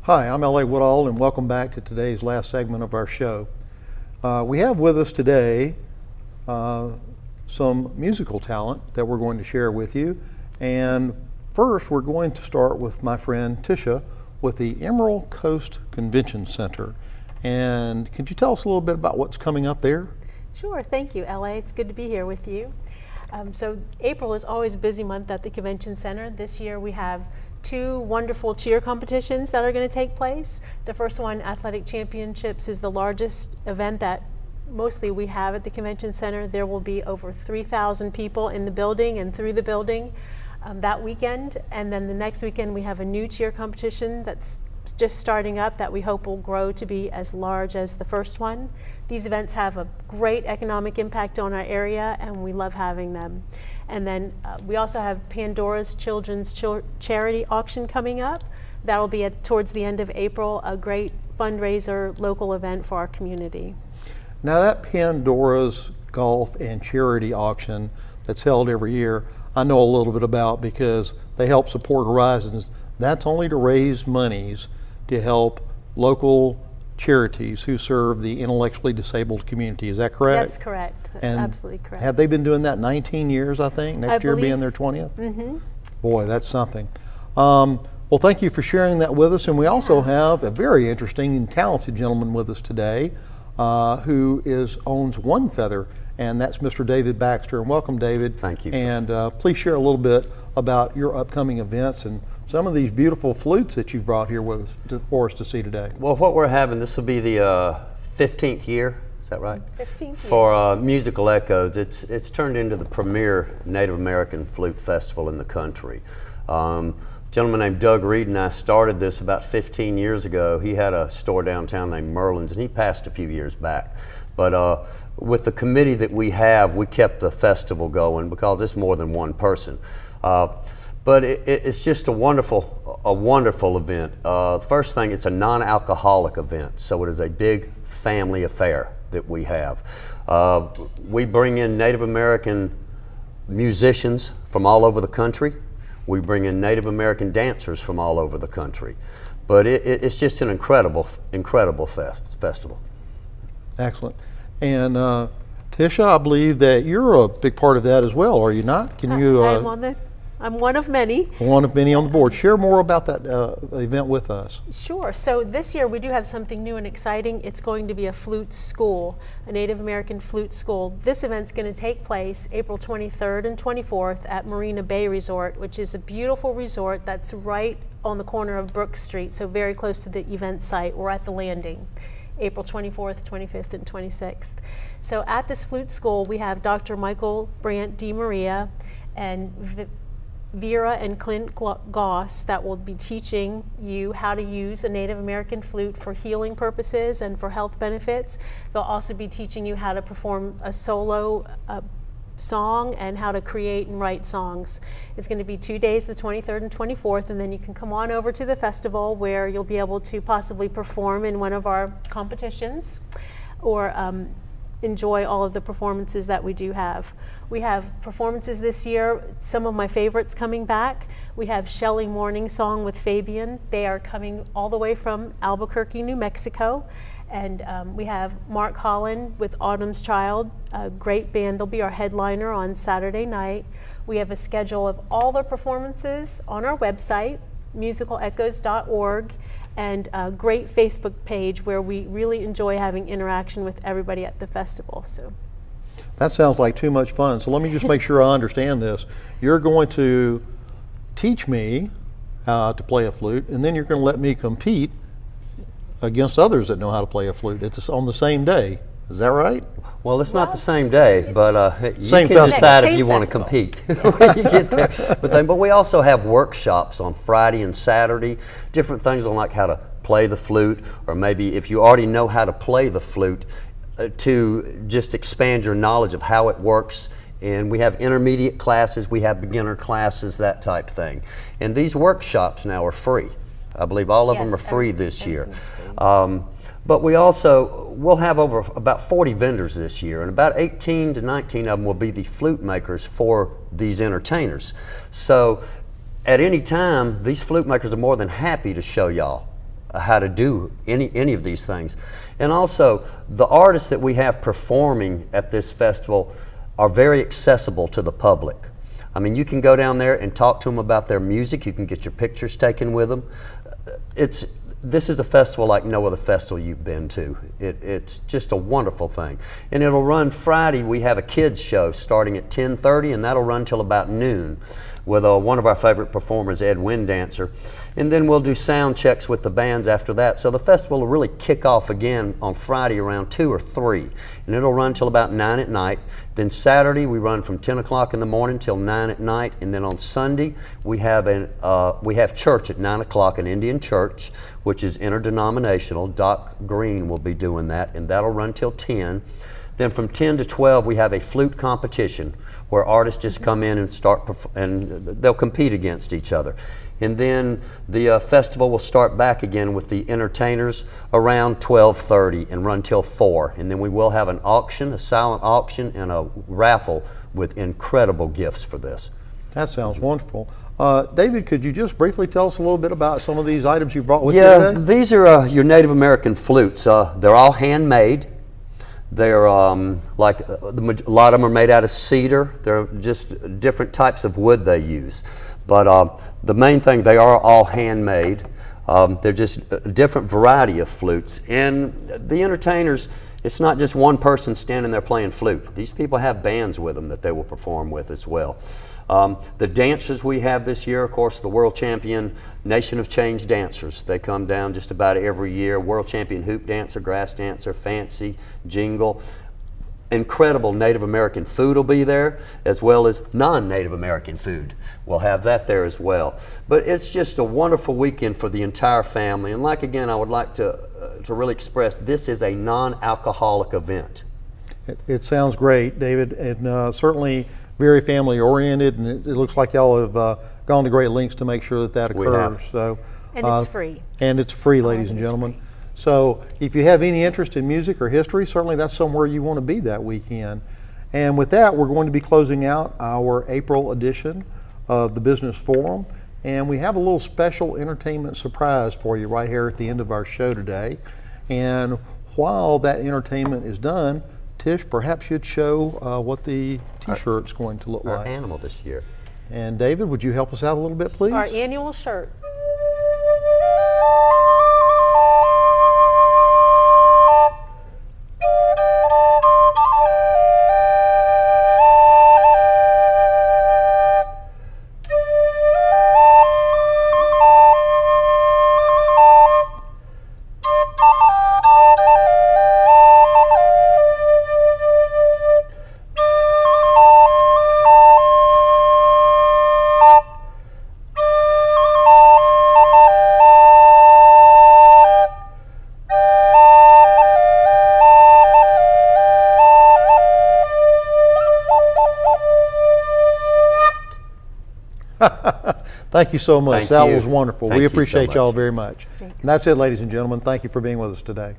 Hi, I'm L.A. Woodall, and welcome back to today's last segment of our show. We have with us today some musical talent that we're going to share with you. And first, we're going to start with my friend Tisha with the Emerald Coast Convention Center. And could you tell us a little bit about what's coming up there? Sure, thank you, L.A. It's good to be here with you. So April is always a busy month at the Convention Center. This year we have two wonderful cheer competitions that are going to take place. The first one, Athletic Championships, is the largest event that mostly we have at the Convention Center. There will be over 3,000 people in the building and through the building that weekend. And then the next weekend we have a new cheer competition that's just starting up that we hope will grow to be as large as the first one. These events have a great economic impact on our area, and we love having them. And then we also have Pandora's Children's Charity Auction coming up. That'll be towards the end of April, a great fundraiser local event for our community. Now that Pandora's Golf and Charity Auction that's held every year, I know a little bit about because they help support Horizons. That's only to raise monies to help local charities who serve the intellectually disabled community. Is that correct? That's correct. That's and absolutely correct. Have they been doing that 19 years, I think? Next year being their 20th? Mm-hmm. Boy, that's something. Well, thank you for sharing that with us. And we also have a very interesting and talented gentleman with us today who owns One Feather, and that's Mr. David Baxter. And welcome, David. Thank you. And please share a little bit about your upcoming events and some of these beautiful flutes that you've brought here with us for us to see today. Well, what we're having, this will be the 15th year, is that right? 15th year. For Musical Echoes. It's turned into the premier Native American flute festival in the country. A gentleman named Doug Reed and I started this about 15 years ago. He had a store downtown named Merlin's, and he passed a few years back. But with the committee that we have, we kept the festival going because it's more than one person. But it's just a wonderful event. First thing, it's a non-alcoholic event, so it is a big family affair that we have. We bring in Native American musicians from all over the country. We bring in Native American dancers from all over the country. But it's just an incredible festival. Excellent. And Tisha, I believe that you're a big part of that as well, are you not? Can you? I'm one of many. One of many on the board. Share more about that event with us. Sure. So this year we do have something new and exciting. It's going to be a flute school, a Native American flute school. This event's going to take place April 23rd and 24th at Marina Bay Resort, which is a beautiful resort that's right on the corner of Brook Street, so very close to the event site. We're at the Landing, April 24th, 25th, and 26th. So at this flute school, we have Dr. Michael Brandt DiMaria and Vera and Clint Goss that will be teaching you how to use a Native American flute for healing purposes and for health benefits. They'll also be teaching you how to perform a solo song and how to create and write songs. It's going to be 2 days, the 23rd and 24th, and then you can come on over to the festival where you'll be able to possibly perform in one of our competitions or enjoy all of the performances that we do have. We have performances this year, some of my favorites coming back. We have Shelley Morning Song with Fabian. They are coming all the way from Albuquerque, New Mexico. And we have Mark Holland with Autumn's Child, a great band. They'll be our headliner on Saturday night. We have a schedule of all the performances on our website, musicalechoes.org, and a great Facebook page where we really enjoy having interaction with everybody at the festival. So that sounds like too much fun. So let me just make sure I understand this. You're going to teach me how to play a flute, and then you're going to let me compete against others that know how to play a flute. It's on the same day. Is that right? Well, it's not the same day, but you Same can festival. decide if Same you want to festival. compete when you get there. But we also have workshops on Friday and Saturday, different things on like how to play the flute, or maybe if you already know how to play the flute, to just expand your knowledge of how it works. And we have intermediate classes, we have beginner classes, that type thing. And these workshops now are free. I believe all of them are free this year. But we'll have over about 40 vendors this year, and about 18 to 19 of them will be the flute makers for these entertainers. So at any time, these flute makers are more than happy to show y'all how to do any of these things. And also, the artists that we have performing at this festival are very accessible to the public. I mean, you can go down there and talk to them about their music. You can get your pictures taken with them. This is a festival like no other festival you've been to. It's just a wonderful thing. And it'll run Friday. We have a kids show starting at 10:30, and that'll run till about noon with one of our favorite performers, Ed Windancer. And then we'll do sound checks with the bands after that. So the festival will really kick off again on Friday around 2 or 3. And it'll run till about 9 at night. Then Saturday we run from 10 o'clock in the morning till 9 at night. And then on Sunday we have church at 9 o'clock, an Indian church, which is interdenominational. Doc Green will be doing that, and that'll run till 10. Then from 10 to 12, we have a flute competition where artists just come in and and they'll compete against each other. And then the festival will start back again with the entertainers around 12:30 and run till 4. And then we will have an auction, a silent auction, and a raffle with incredible gifts for this. That sounds wonderful. David, could you just briefly tell us a little bit about some of these items you brought with you today? Yeah, these are your Native American flutes. They're all handmade. They're a lot of them are made out of cedar. They're just different types of wood they use. But the main thing, they are all handmade. They're just a different variety of flutes. And the entertainers, it's not just one person standing there playing flute. These people have bands with them that they will perform with as well. The dancers we have this year, of course, the world champion Nation of Change dancers. They come down just about every year. World champion hoop dancer, grass dancer, fancy, jingle. Incredible Native American food will be there, as well as non-Native American food. We'll have that there as well. But it's just a wonderful weekend for the entire family. And again, I would like to really express, this is a non-alcoholic event. It sounds great, David, and certainly very family oriented, and it looks like y'all have gone to great lengths to make sure that We occurs. have. So, And it's free. And it's free, ladies and gentlemen. So if you have any interest in music or history, certainly that's somewhere you want to be that weekend. And with that, we're going to be closing out our April edition of the Business Forum. And we have a little special entertainment surprise for you right here at the end of our show today. And while that entertainment is done, Tish, perhaps you'd show what the t-shirt's going to look Our like. animal this year. And David, would you help us out a little bit, please? Our annual shirt. Thank you so much. Thank That you. was wonderful. Thank We you so appreciate y'all much. very much. Thanks. And that's it, ladies and gentlemen. Thank you for being with us today.